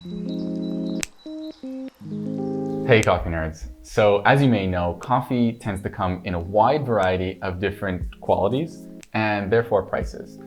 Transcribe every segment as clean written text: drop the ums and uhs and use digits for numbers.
Hey coffee nerds. So as you may know, coffee tends to come in a wide variety of different qualities and therefore prices.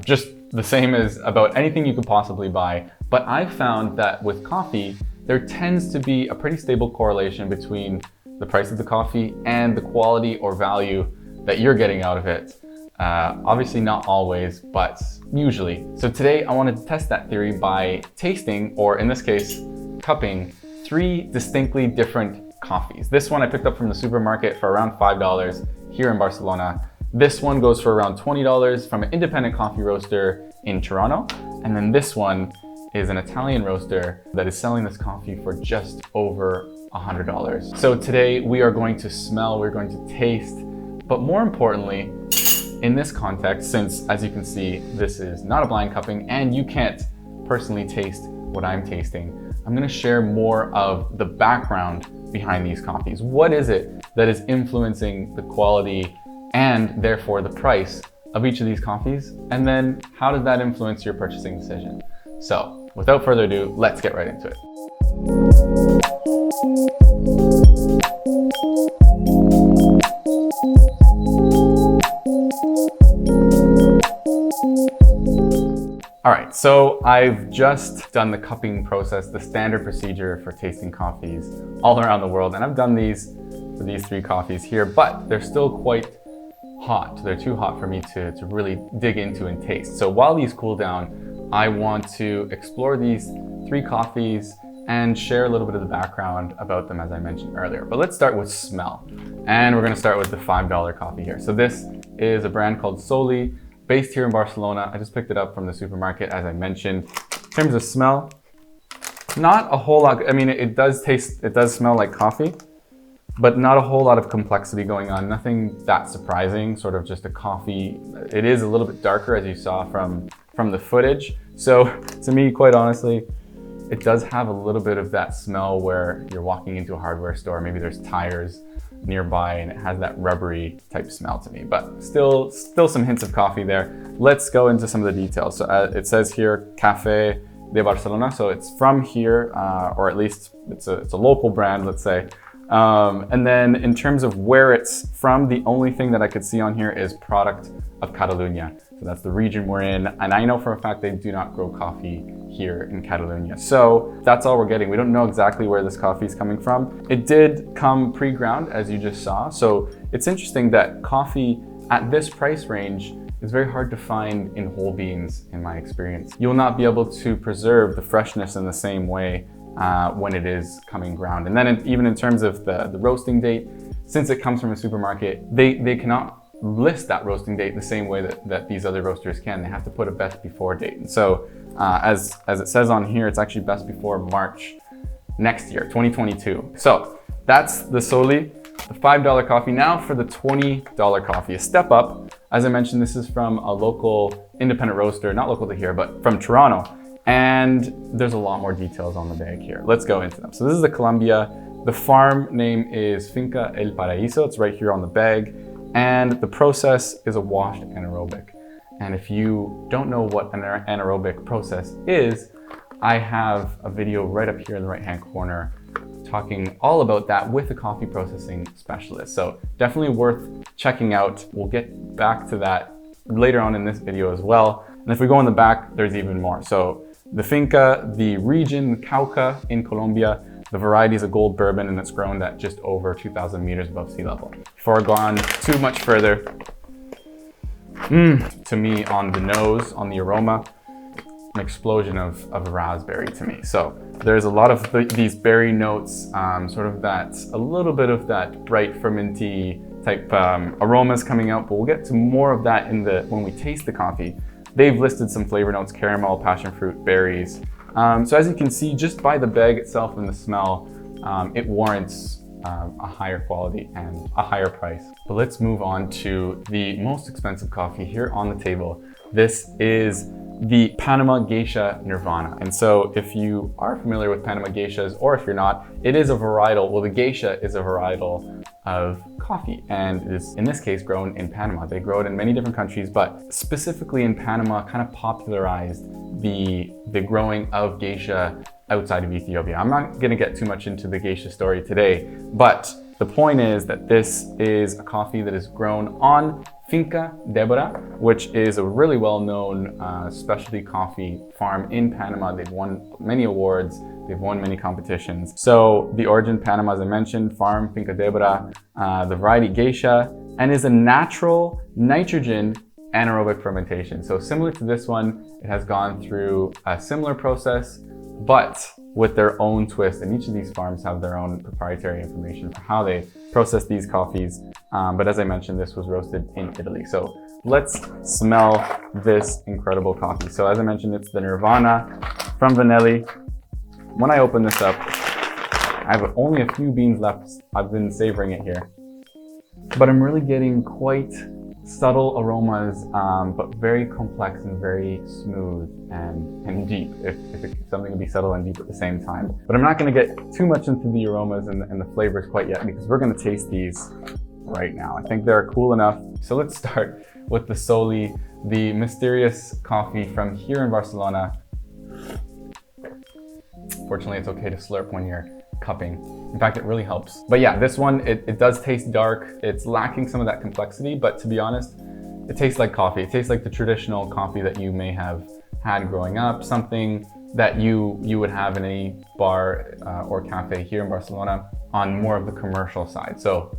Just the same as about anything you could possibly buy. But I've found that with coffee, there tends to be a pretty stable correlation between the price of the coffee and the quality or value that you're getting out of it. Obviously not always, but usually. So today I wanted to test that theory by tasting, or in this case, cupping, 3 distinctly different coffees. This one I picked up from the supermarket for around $5 here in Barcelona. This one goes for around $20 from an independent coffee roaster in Toronto. And then this one is an Italian roaster that is selling this coffee for just over $100. So today we are going to smell, we're going to taste, but more importantly, in this context, since as you can see, this is not a blind cupping and you can't personally taste what I'm tasting, I'm gonna share more of the background behind these coffees. What is it that is influencing the quality and therefore the price of each of these coffees? And then how does that influence your purchasing decision? So without further ado, let's get right into it. All right, so I've just done the cupping process, the standard procedure for tasting coffees all around the world. And I've done these for these 3 coffees here, but they're still quite hot. They're too hot for me to really dig into and taste. So while these cool down, I want to explore these 3 coffees and share a little bit of the background about them as I mentioned earlier. But let's start with smell. And we're gonna start with the $5 coffee here. So this is a brand called Soli, based here in Barcelona. I just picked it up from the supermarket, as I mentioned. In terms of smell, not a whole lot. I mean, it does smell like coffee, but not a whole lot of complexity going on. Nothing that surprising, sort of just a coffee. It is a little bit darker, as you saw from the footage. So to me, quite honestly, it does have a little bit of that smell where you're walking into a hardware store, maybe there's tires nearby and it has that rubbery type smell to me, but still some hints of coffee there. Let's go into some of the details. So it says here, Café de Barcelona. So it's from here, or at least it's a local brand, let's say. And then in terms of where it's from, the only thing that I could see on here is product of Catalonia. So that's the region we're in. And I know for a fact they do not grow coffee here in Catalonia. So that's all we're getting. We don't know exactly where this coffee is coming from. It did come pre-ground, as you just saw. So it's interesting that coffee at this price range is very hard to find in whole beans, in my experience. You'll not be able to preserve the freshness in the same way when it is coming ground. And then even in terms of the roasting date, since it comes from a supermarket, they cannot list that roasting date the same way that these other roasters can. They have to put a best before date. And so as it says on here, it's actually best before March next year, 2022. So that's the Soli, the $5 coffee. Now for the $20 coffee, a step up. As I mentioned, this is from a local independent roaster, not local to here, but from Toronto. And there's a lot more details on the bag here. Let's go into them. So this is the Colombia. The farm name is Finca El Paraíso. It's right here on the bag. And the process is a washed anaerobic. And if you don't know what an anaerobic process is, I have a video right up here in the right-hand corner talking all about that with a coffee processing specialist. So definitely worth checking out. We'll get back to that later on in this video as well. And if we go in the back, there's even more. So the Finca, the region, Cauca in Colombia, the variety is a gold bourbon and it's grown at just over 2,000 meters above sea level. Before I go on too much further, to me on the nose, on the aroma, an explosion of raspberry to me. So there's a lot of these berry notes, sort of that, a little bit of that bright fermenty type aromas coming out, but we'll get to more of that when we taste the coffee. They've listed some flavor notes, caramel, passion fruit, berries. So as you can see, just by the bag itself and the smell, it warrants a higher quality and a higher price. But let's move on to the most expensive coffee here on the table. This is the Panama Geisha Nirvana. And so if you are familiar with Panama Geishas, or if you're not, it is a varietal. Well, the Geisha is a varietal of coffee, and it is in this case grown in Panama. They grow it in many different countries, but specifically in Panama kind of popularized the growing of Geisha outside of Ethiopia. I'm not going to get too much into the geisha story today, but the point is that this is a coffee that is grown on Finca Deborah, which is a really well-known specialty coffee farm in Panama. They've won many awards, they've won many competitions. So the origin, Panama, as I mentioned, farm Finca Deborah, the variety geisha, and is a natural nitrogen anaerobic fermentation. So similar to this one, it has gone through a similar process, but with their own twist. And each of these farms have their own proprietary information for how they process these coffees. But as I mentioned, this was roasted in Italy. So let's smell this incredible coffee. So as I mentioned, it's the Nirvana from Vanelli. When I open this up, I have only a few beans left. I've been savoring it here, but I'm really getting quite subtle aromas, but very complex and very smooth and deep, if something can be subtle and deep at the same time. But I'm not going to get too much into the aromas and the flavors quite yet, because we're going to taste these right now. I think they're cool enough. So let's start with the Soli, the mysterious coffee from here in Barcelona. Fortunately, it's okay to slurp when you're cupping. In fact, it really helps. But yeah, this one, it does taste dark. It's lacking some of that complexity, but to be honest, it tastes like coffee. It tastes like the traditional coffee that you may have had growing up, something that you would have in any bar or cafe here in Barcelona on more of the commercial side. So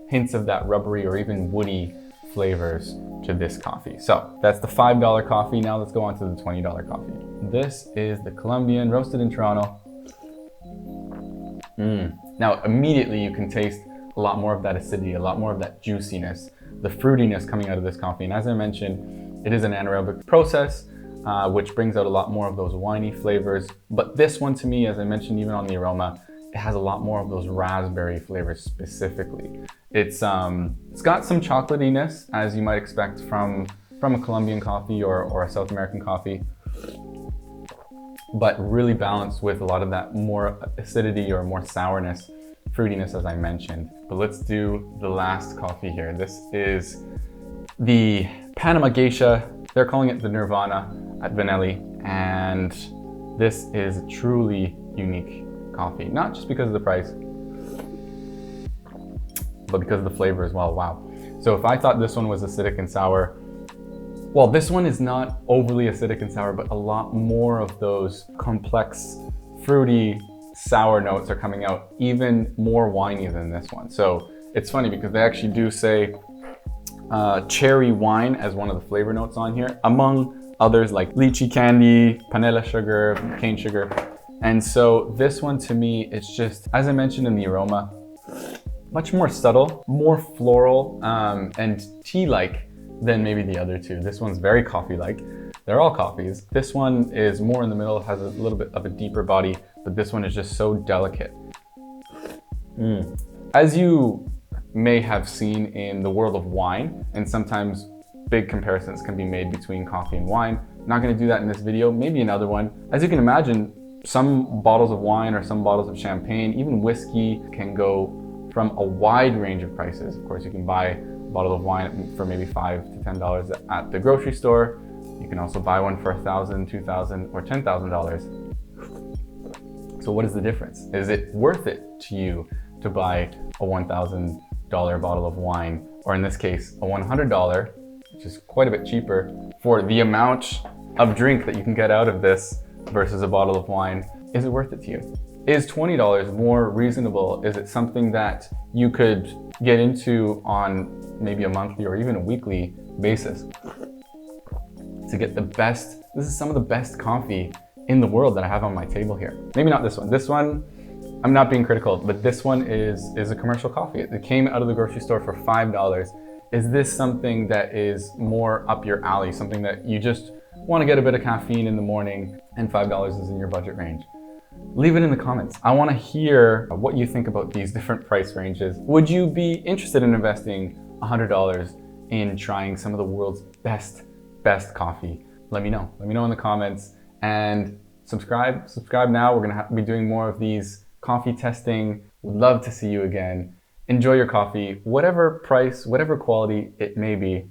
hints of that rubbery or even woody flavors to this coffee. So that's the $5 coffee. Now let's go on to the $20 coffee. This is the Colombian, roasted in Toronto. Now immediately you can taste a lot more of that acidity, a lot more of that juiciness, the fruitiness coming out of this coffee. And as I mentioned, it is an anaerobic process, which brings out a lot more of those winey flavors. But this one, to me, as I mentioned, even on the aroma, it has a lot more of those raspberry flavors specifically. It's got some chocolatiness, as you might expect from a Colombian coffee or a South American coffee, but really balanced with a lot of that more acidity or more sourness, fruitiness, as I mentioned. But let's do the last coffee here. This is the Panama Geisha. They're calling it the Nirvana at Vanelli. And this is a truly unique coffee, not just because of the price, but because of the flavor as well. Wow. So if I thought this one was acidic and sour, well, this one is not overly acidic and sour, but a lot more of those complex, fruity, sour notes are coming out, even more winey than this one. So it's funny because they actually do say cherry wine as one of the flavor notes on here, among others like lychee candy, panela sugar, cane sugar. And so this one, to me, it's just, as I mentioned in the aroma, much more subtle, more floral, and tea-like than maybe the other two. This one's very coffee-like. They're all coffees. This one is more in the middle, has a little bit of a deeper body, but this one is just so delicate. As you may have seen in the world of wine, and sometimes big comparisons can be made between coffee and wine. I'm not gonna do that in this video, maybe another one. As you can imagine, some bottles of wine or some bottles of champagne, even whiskey, can go from a wide range of prices. Of course, you can buy bottle of wine for maybe $5 to $10 at the grocery store. You can also buy one for $1,000, $2,000, or $10,000. So what is the difference? Is it worth it to you to buy a $1,000 bottle of wine, or in this case, a $100, which is quite a bit cheaper, for the amount of drink that you can get out of this versus a bottle of wine? Is it worth it to you? Is $20 more reasonable? Is it something that you could get into on maybe a monthly or even a weekly basis to get the best? This is some of the best coffee in the world that I have on my table here. Maybe not this one. This one, I'm not being critical, but this one is a commercial coffee. It came out of the grocery store for $5. Is this something that is more up your alley? Something that you just want to get a bit of caffeine in the morning and $5 is in your budget range? Leave it in the comments. I want to hear what you think about these different price ranges. Would you be interested in investing $100 in trying some of the world's best coffee? Let me know. Let me know in the comments, and subscribe now. We're gonna be doing more of these coffee testing. Would love to see you again. Enjoy your coffee, whatever price, whatever quality it may be.